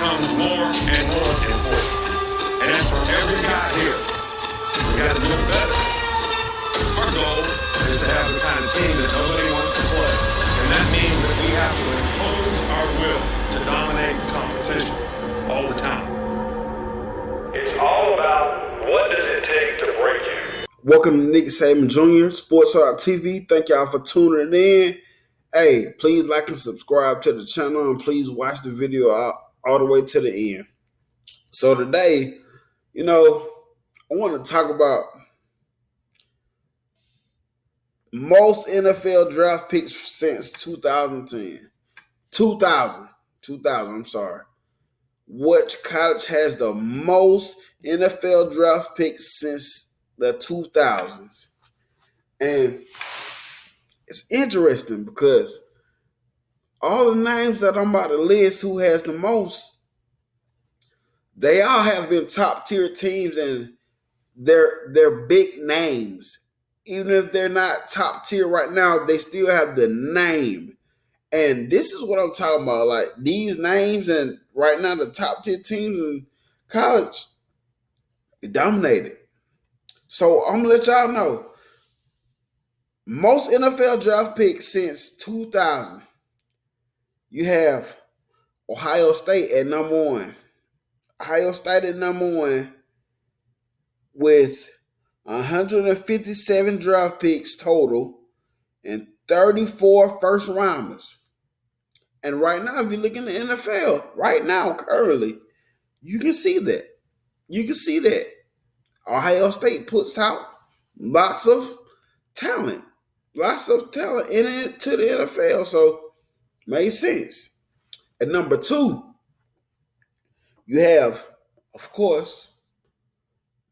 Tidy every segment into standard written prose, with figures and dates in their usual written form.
becomes more and more important. And that's for every guy here. We got to do it better. Our goal is to have the kind of team that nobody wants to play. And that means that we have to impose our will to dominate the competition all the time. It's all about what does it take to break you. Welcome to Nick Saban Jr. Sports Talk TV. Thank y'all for tuning in. Hey, please like and subscribe to the channel, and please watch the video all the way to the end. So today, I want to talk about most NFL draft picks since 2010. 2000, I'm sorry. Which college has the most NFL draft picks since the 2000s? And it's interesting because all the names that I'm about to list who has the most, they all have been top tier teams and they're big names. Even if they're not top tier right now, they still have the name. And this is what I'm talking about. Like these names and right now the top tier teams in college, they dominated. So I'm gonna let y'all know. Most NFL draft picks since 2000. You have Ohio State at number one. Ohio State at number one with 157 draft picks total and 34 first rounders. And right now, if you look in the NFL, right now, currently, you can see that. You can see that Ohio State puts out lots of talent into the NFL. So, makes sense. At number two, you have, of course,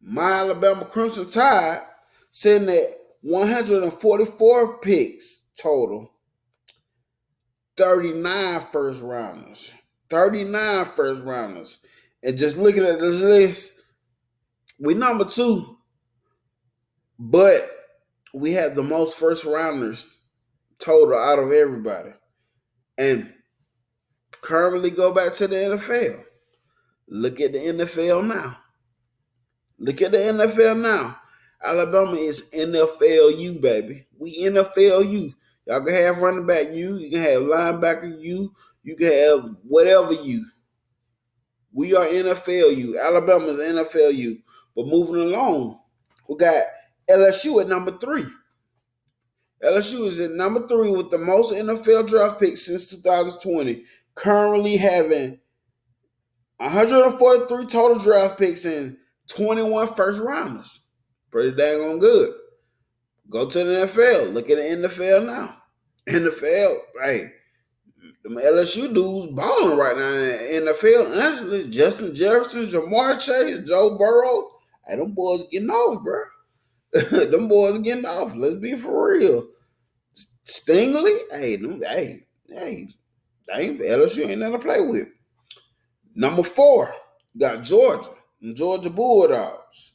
my Alabama Crimson Tide sitting at 144 picks total, 39 first rounders. 39 first rounders. And just looking at this list, we number two, but we have the most first rounders total out of everybody. And currently go back to the NFL. Look at the NFL now. Look at the NFL now. Alabama is NFLU, baby. We NFLU. Y'all can have running back you can have linebacker you can have whatever you. We are NFLU. Alabama is NFLU. But moving along, we got LSU at number three. LSU is at number three with the most NFL draft picks since 2020. Currently having 143 total draft picks and 21 first rounders. Pretty dang on good. Go to the NFL. Look at the NFL now. NFL, hey, them LSU dudes balling right now in the NFL. Honestly, Justin Jefferson, Jamar Chase, Joe Burrow, hey, them boys getting off, bro. Them boys getting off. Let's be for real. Stingley, LSU ain't nothing to play with. Number four, got Georgia. Georgia Bulldogs.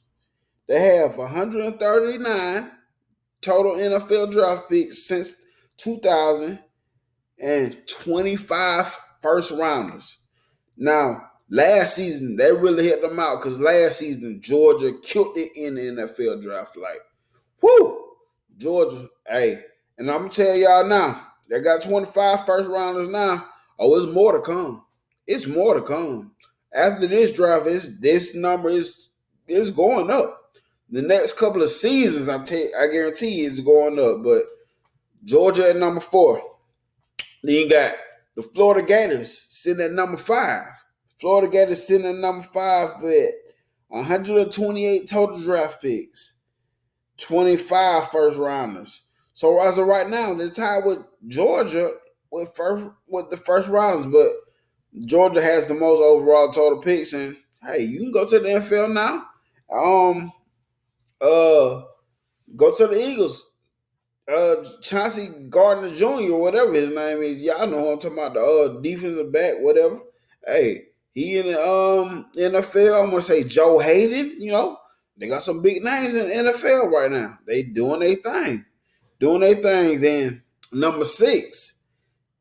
They have 139 total NFL draft picks since 2000 and 25 first rounders. Now, last season, they really hit them out because last season, Georgia killed it in the NFL draft. Like, whoo! Georgia, hey. And I'm going to tell y'all now, they got 25 first rounders now. Oh, it's more to come. It's more to come. After this draft, this number is going up. The next couple of seasons, I guarantee it's going up. But Georgia at number four. Then you got the Florida Gators sitting at number five. Florida Gators sitting at number five with 128 total draft picks, 25 first rounders. So as of right now, they're tied with Georgia with the first rounders, but Georgia has the most overall total picks. And hey, you can go to the NFL now. Go to the Eagles. Chauncey Gardner Jr. or whatever his name is. Y'all know who I'm talking about, the defensive back, whatever. Hey, he in the NFL. I'm gonna say Joe Hayden. They got some big names in the NFL right now. They doing their thing. Then number six,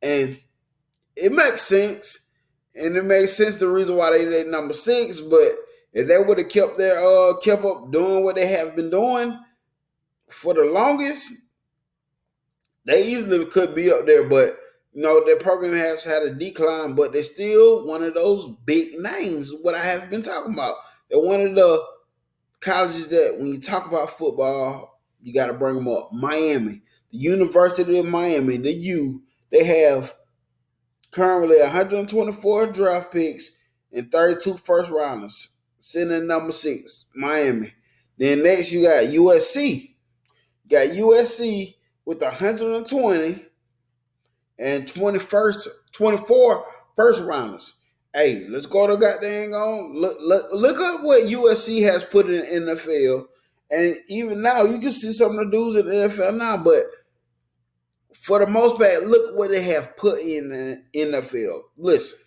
and it makes sense. And it makes sense the reason why they number 6, but if they would have kept up doing what they have been doing for the longest, they easily could be up there. But their program has had a decline, but they're still one of those big names. What I have been talking about, they're one of the colleges that when you talk about football, you got to bring them up. Miami, the University of Miami, the U, they have currently 124 draft picks and 32 first rounders, sitting at number 6, Miami. Then next you got USC. You got USC with 120 and 24 first rounders. Hey, let's go to goddamn on. Look at what USC has put in the NFL. And even now, you can see some of the dudes in the NFL now, but for the most part, look what they have put in the NFL. Listen,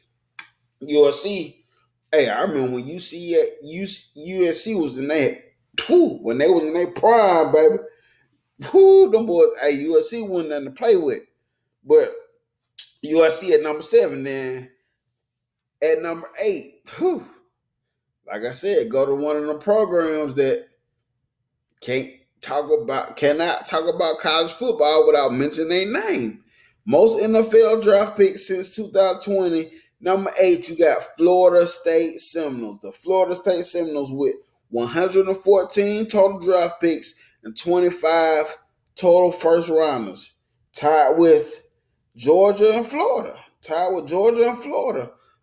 USC, hey, I remember when USC was in their, when they was in their prime, baby. Them boys, hey, USC wasn't nothing to play with. But USC at number 7, then at number 8, like I said, go to one of the programs that cannot talk about college football without mentioning their name. Most NFL draft picks since 2020. Number 8, you got Florida State Seminoles. The Florida State Seminoles with 114 total draft picks and 25 total first rounders. Tied with Georgia and Florida.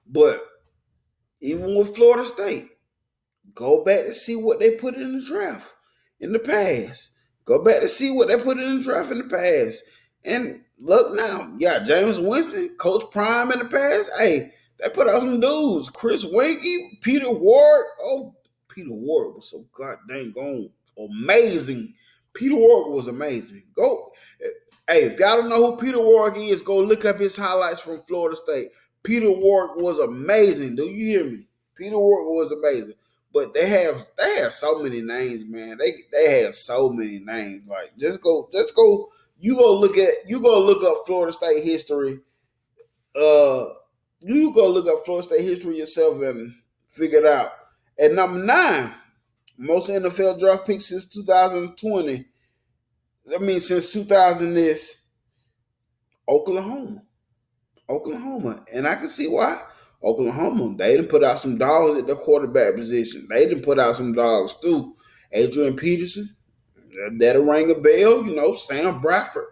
But even with Florida State, go back to see what they put in the draft in the past. Go back to see what they put in the draft in the past. And look now, James Winston, Coach Prime in the past. Hey, they put out some dudes. Chris Winkie, Peter Ward. Oh, Peter Ward was so goddamn amazing. Peter Ward was amazing. Hey, if y'all don't know who Peter Ward is, go look up his highlights from Florida State. Peter Ward was amazing. Do you hear me? Peter Ward was amazing. But they have so many names, man. They have so many names. Like just go. You go look up Florida State history. You go look up Florida State history yourself and figure it out. At number 9, most NFL draft picks since 2020. Since 2000 is Oklahoma. And I can see why. Oklahoma, they didn't put out some dogs at the quarterback position. They didn't put out some dogs too. Adrian Peterson, that'll ring a bell. Sam Bradford.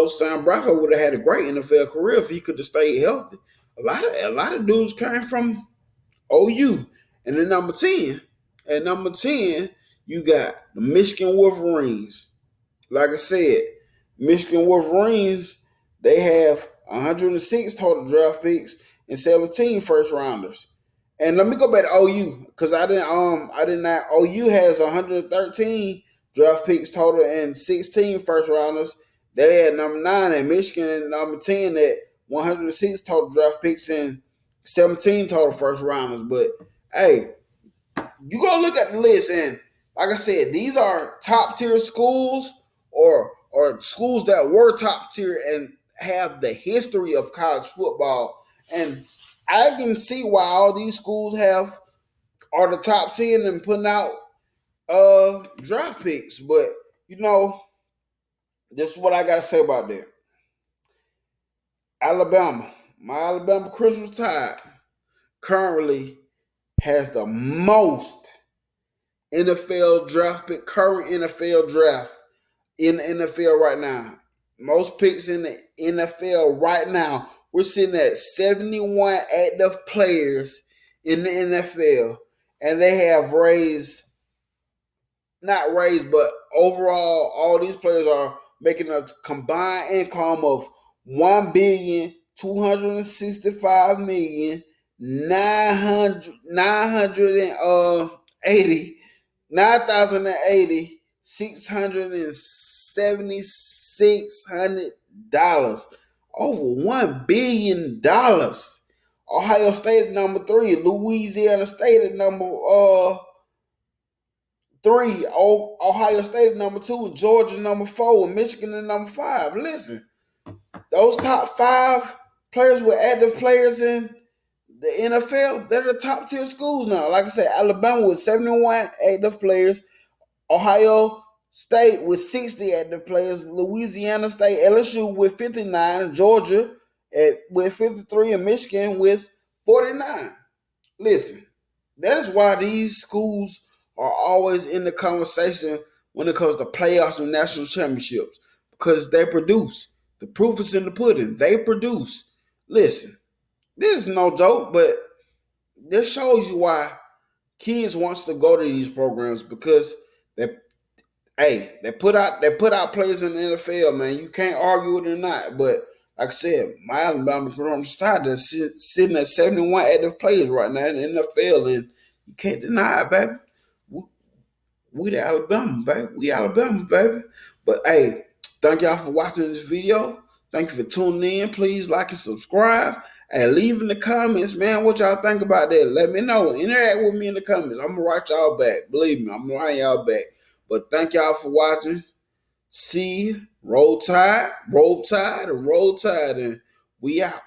Sam Bradford would have had a great NFL career if he could have stayed healthy. A lot of dudes came from OU. And then number 10. At number 10, you got the Michigan Wolverines. Like I said, Michigan Wolverines, they have 106 total draft picks and 17 first rounders. And let me go back to OU because I did not. OU has 113 draft picks total and 16 first rounders. They had number 9 at Michigan and number 10 at 106 total draft picks and 17 total first rounders. But hey, you go look at the list and like I said, these are top tier schools or schools that were top tier and have the history of college football. And I can see why all these schools are the top 10 and putting out draft picks. But this is what I gotta say about that. Alabama, my Alabama Christmas Tide currently has the most NFL draft pick, current NFL draft in the NFL right now. Most picks in the NFL right now. We're sitting at 71 active players in the NFL. And they have but overall, all these players are making a combined income of $1,265,980,676 over $1 billion. Ohio State at number 3, Louisiana State at number 3, Ohio State at number 2, Georgia number 4, and Michigan at number 5. Listen, those top 5 players were active players in the NFL, they're the top tier schools now. Like I said, Alabama with 71 active players, Ohio State with 60 active players, Louisiana State, LSU with 59, Georgia with 53, and Michigan with 49. Listen, that is why these schools are always in the conversation when it comes to playoffs and national championships, because they produce. The proof is in the pudding. They produce. Listen, this is no joke, but this shows you why kids wants to go to these programs, because they they put out players in the NFL, man. You can't argue with it or not. But like I said, my Alabama from the start that's sitting at 71 active players right now in the NFL, and you can't deny it, baby. We the Alabama, baby. We Alabama, baby. But hey, thank y'all for watching this video. Thank you for tuning in. Please like and subscribe. And leave in the comments, man, what y'all think about that. Let me know. Interact with me in the comments. I'm going to write y'all back. Believe me, I'm going to write y'all back. But thank y'all for watching. See, roll tide, and we out.